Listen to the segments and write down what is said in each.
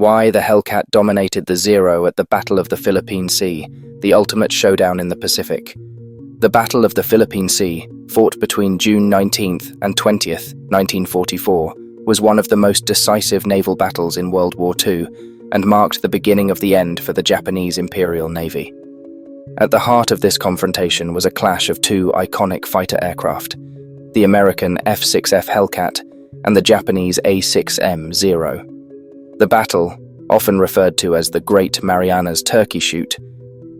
Why the Hellcat dominated the Zero at the Battle of the Philippine Sea, the ultimate showdown in the Pacific. The Battle of the Philippine Sea, fought between June 19th and 20th, 1944, was one of the most decisive naval battles in World War II and marked the beginning of the end for the Japanese Imperial Navy. At the heart of this confrontation was a clash of two iconic fighter aircraft, the American F-6F Hellcat and the Japanese A-6M Zero. The battle, often referred to as the Great Marianas Turkey Shoot,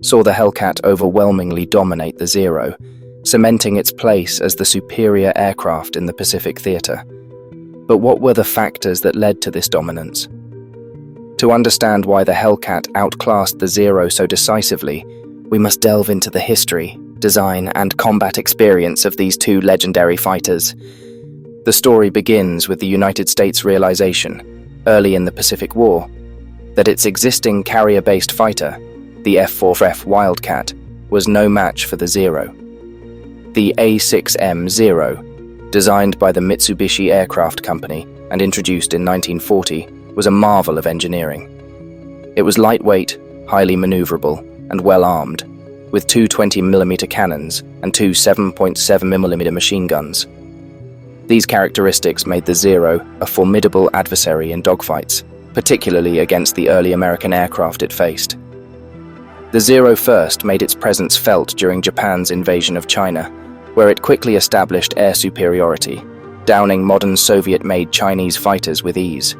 saw the Hellcat overwhelmingly dominate the Zero, cementing its place as the superior aircraft in the Pacific theater. But what were the factors that led to this dominance? To understand why the Hellcat outclassed the Zero so decisively, we must delve into the history, design, and combat experience of these two legendary fighters. The story begins with the United States' realization, early in the Pacific War, that its existing carrier-based fighter, the F-4F Wildcat, was no match for the Zero. The A-6M Zero, designed by the Mitsubishi Aircraft Company and introduced in 1940, was a marvel of engineering. It was lightweight, highly maneuverable, and well-armed, with two 20mm cannons and two 7.7mm machine guns. These characteristics made the Zero a formidable adversary in dogfights, particularly against the early American aircraft it faced. The Zero first made its presence felt during Japan's invasion of China, where it quickly established air superiority, downing modern Soviet-made Chinese fighters with ease.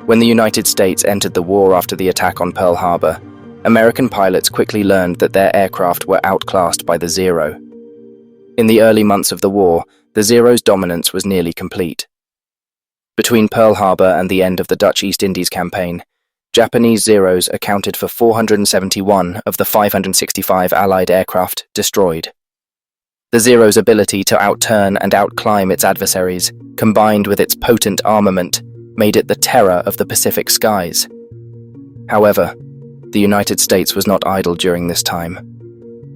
When the United States entered the war after the attack on Pearl Harbor, American pilots quickly learned that their aircraft were outclassed by the Zero. In the early months of the war, the Zero's dominance was nearly complete. Between Pearl Harbor and the end of the Dutch East Indies campaign, Japanese Zeros accounted for 471 of the 565 Allied aircraft destroyed. The Zero's ability to outturn and outclimb its adversaries, combined with its potent armament, made it the terror of the Pacific skies. However, the United States was not idle during this time.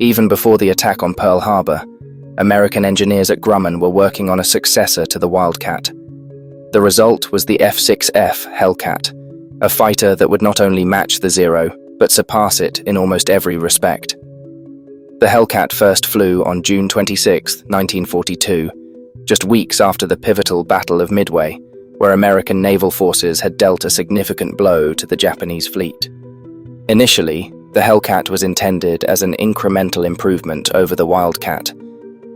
Even before the attack on Pearl Harbor, American engineers at Grumman were working on a successor to the Wildcat. The result was the F-6F Hellcat, a fighter that would not only match the Zero, but surpass it in almost every respect. The Hellcat first flew on June 26, 1942, just weeks after the pivotal Battle of Midway, where American naval forces had dealt a significant blow to the Japanese fleet. Initially, the Hellcat was intended as an incremental improvement over the Wildcat,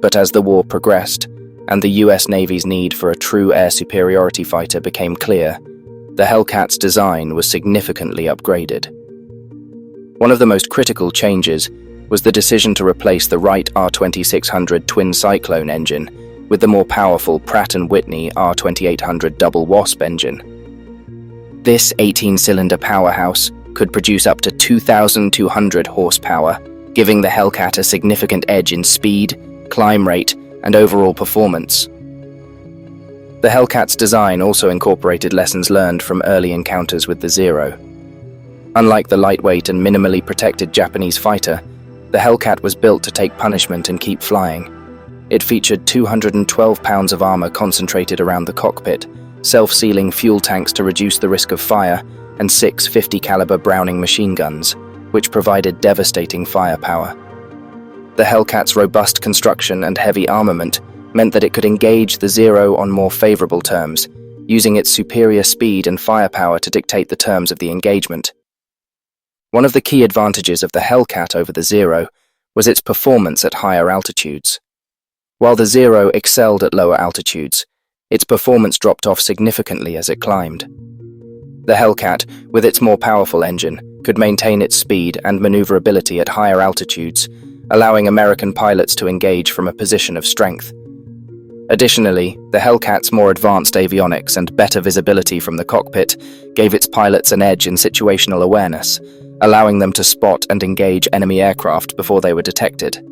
but as the war progressed, and the US Navy's need for a true air superiority fighter became clear, the Hellcat's design was significantly upgraded. One of the most critical changes was the decision to replace the Wright R2600 twin Cyclone engine with the more powerful Pratt & Whitney R2800 double Wasp engine. This 18-cylinder powerhouse could produce up to 2,200 horsepower, giving the Hellcat a significant edge in speed, climb rate, and overall performance. The Hellcat's design also incorporated lessons learned from early encounters with the Zero. Unlike the lightweight and minimally protected Japanese fighter, the Hellcat was built to take punishment and keep flying. It featured 212 pounds of armor concentrated around the cockpit, self-sealing fuel tanks to reduce the risk of fire, and 6 .50-caliber Browning machine guns, which provided devastating firepower. The Hellcat's robust construction and heavy armament meant that it could engage the Zero on more favorable terms, using its superior speed and firepower to dictate the terms of the engagement. One of the key advantages of the Hellcat over the Zero was its performance at higher altitudes. While the Zero excelled at lower altitudes, its performance dropped off significantly as it climbed. The Hellcat, with its more powerful engine, could maintain its speed and maneuverability at higher altitudes, allowing American pilots to engage from a position of strength. Additionally, the Hellcat's more advanced avionics and better visibility from the cockpit gave its pilots an edge in situational awareness, allowing them to spot and engage enemy aircraft before they were detected.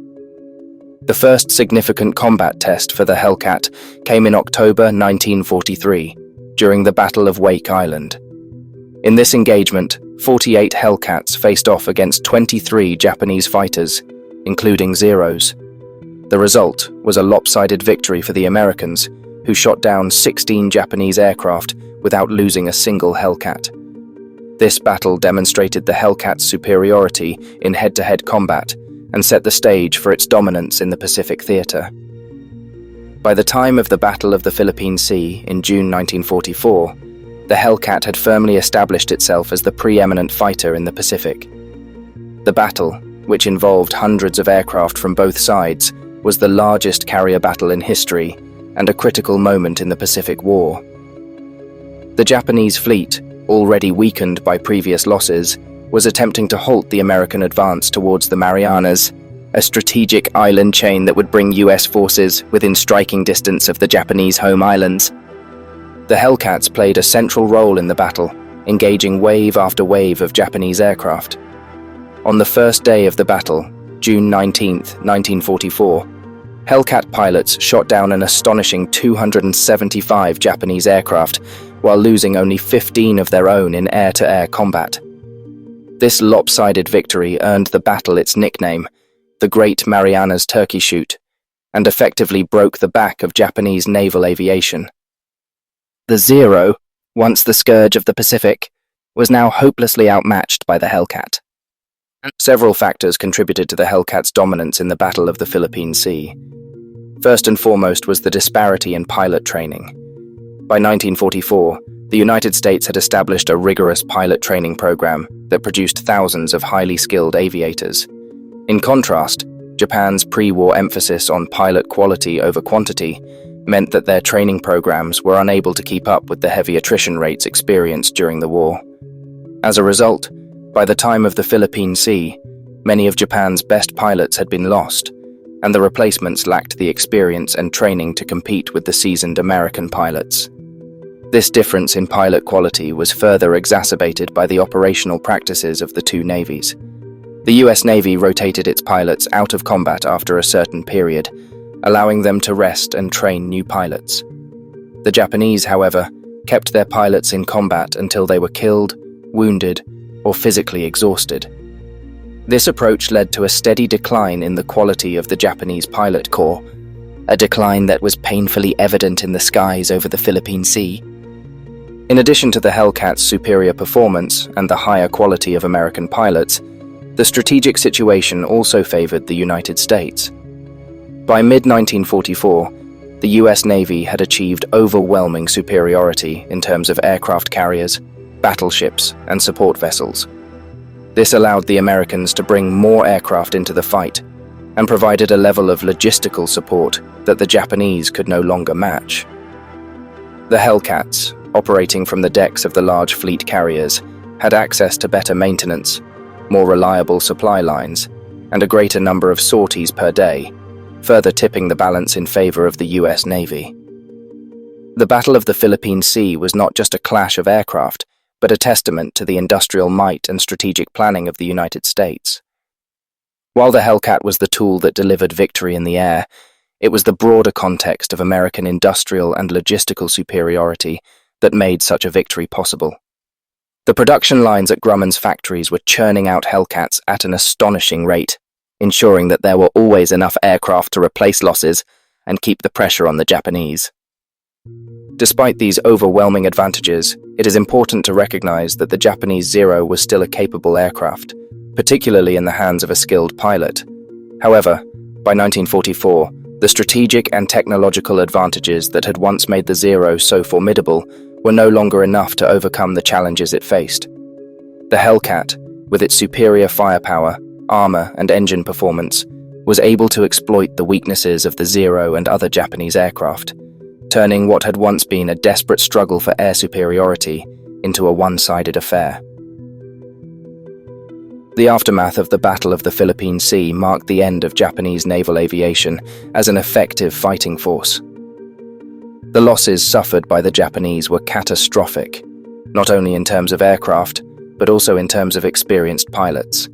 The first significant combat test for the Hellcat came in October 1943, during the Battle of Wake Island. In this engagement, 48 Hellcats faced off against 23 Japanese fighters, including Zeros. The result was a lopsided victory for the Americans, who shot down 16 Japanese aircraft without losing a single Hellcat. This battle demonstrated the Hellcat's superiority in head-to-head combat and set the stage for its dominance in the Pacific theater. By the time of the Battle of the Philippine Sea in June 1944, the Hellcat had firmly established itself as the preeminent fighter in the Pacific. The battle, which involved hundreds of aircraft from both sides, was the largest carrier battle in history and a critical moment in the Pacific War. The Japanese fleet, already weakened by previous losses, was attempting to halt the American advance towards the Marianas, a strategic island chain that would bring US forces within striking distance of the Japanese home islands. The Hellcats played a central role in the battle, engaging wave after wave of Japanese aircraft. On the first day of the battle, June 19, 1944, Hellcat pilots shot down an astonishing 275 Japanese aircraft, while losing only 15 of their own in air-to-air combat. This lopsided victory earned the battle its nickname, the Great Marianas Turkey Shoot, and effectively broke the back of Japanese naval aviation. The Zero, once the scourge of the Pacific, was now hopelessly outmatched by the Hellcat. Several factors contributed to the Hellcat's dominance in the Battle of the Philippine Sea. First and foremost was the disparity in pilot training. By 1944, the United States had established a rigorous pilot training program that produced thousands of highly skilled aviators. In contrast, Japan's pre-war emphasis on pilot quality over quantity meant that their training programs were unable to keep up with the heavy attrition rates experienced during the war. As a result, by the time of the Philippine Sea, many of Japan's best pilots had been lost, and the replacements lacked the experience and training to compete with the seasoned American pilots. This difference in pilot quality was further exacerbated by the operational practices of the two navies. The US Navy rotated its pilots out of combat after a certain period, allowing them to rest and train new pilots. The Japanese, however, kept their pilots in combat until they were killed, wounded, or physically exhausted. This approach led to a steady decline in the quality of the Japanese pilot corps, a decline that was painfully evident in the skies over the Philippine Sea. In addition to the Hellcat's superior performance and the higher quality of American pilots, the strategic situation also favored the United States. By mid-1944, the US Navy had achieved overwhelming superiority in terms of aircraft carriers, battleships, and support vessels. This allowed the Americans to bring more aircraft into the fight and provided a level of logistical support that the Japanese could no longer match. The Hellcats, operating from the decks of the large fleet carriers, had access to better maintenance, more reliable supply lines, and a greater number of sorties per day, further tipping the balance in favor of the US Navy. The Battle of the Philippine Sea was not just a clash of aircraft, but a testament to the industrial might and strategic planning of the United States. While the Hellcat was the tool that delivered victory in the air, it was the broader context of American industrial and logistical superiority that made such a victory possible. The production lines at Grumman's factories were churning out Hellcats at an astonishing rate, ensuring that there were always enough aircraft to replace losses and keep the pressure on the Japanese. Despite these overwhelming advantages, it is important to recognize that the Japanese Zero was still a capable aircraft, particularly in the hands of a skilled pilot. However, by 1944, the strategic and technological advantages that had once made the Zero so formidable were no longer enough to overcome the challenges it faced. The Hellcat, with its superior firepower, armor, and engine performance, was able to exploit the weaknesses of the Zero and other Japanese aircraft, turning what had once been a desperate struggle for air superiority into a one-sided affair. The aftermath of the Battle of the Philippine Sea marked the end of Japanese naval aviation as an effective fighting force. The losses suffered by the Japanese were catastrophic, not only in terms of aircraft, but also in terms of experienced pilots.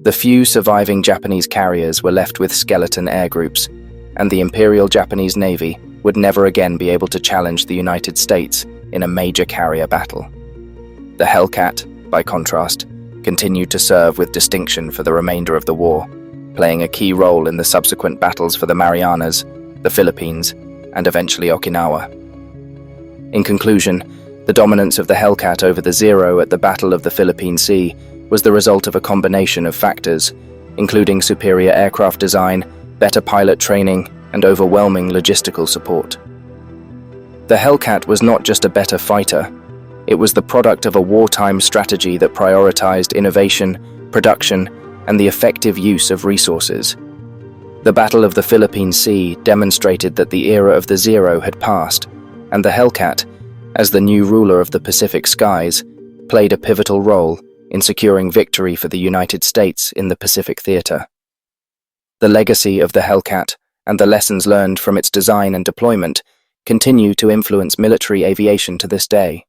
The few surviving Japanese carriers were left with skeleton air groups, and the Imperial Japanese Navy would never again be able to challenge the United States in a major carrier battle. The Hellcat, by contrast, continued to serve with distinction for the remainder of the war, playing a key role in the subsequent battles for the Marianas, the Philippines, and eventually Okinawa. In conclusion, The dominance of the Hellcat over the Zero at the Battle of the Philippine Sea was the result of a combination of factors, including superior aircraft design, better pilot training, and overwhelming logistical support. The Hellcat was not just a better fighter, it was the product of a wartime strategy that prioritized innovation, production, and the effective use of resources. The Battle of the Philippine Sea demonstrated that the era of the Zero had passed, and the Hellcat, as the new ruler of the Pacific skies, played a pivotal role in securing victory for the United States in the Pacific theater. The legacy of the Hellcat and the lessons learned from its design and deployment continue to influence military aviation to this day.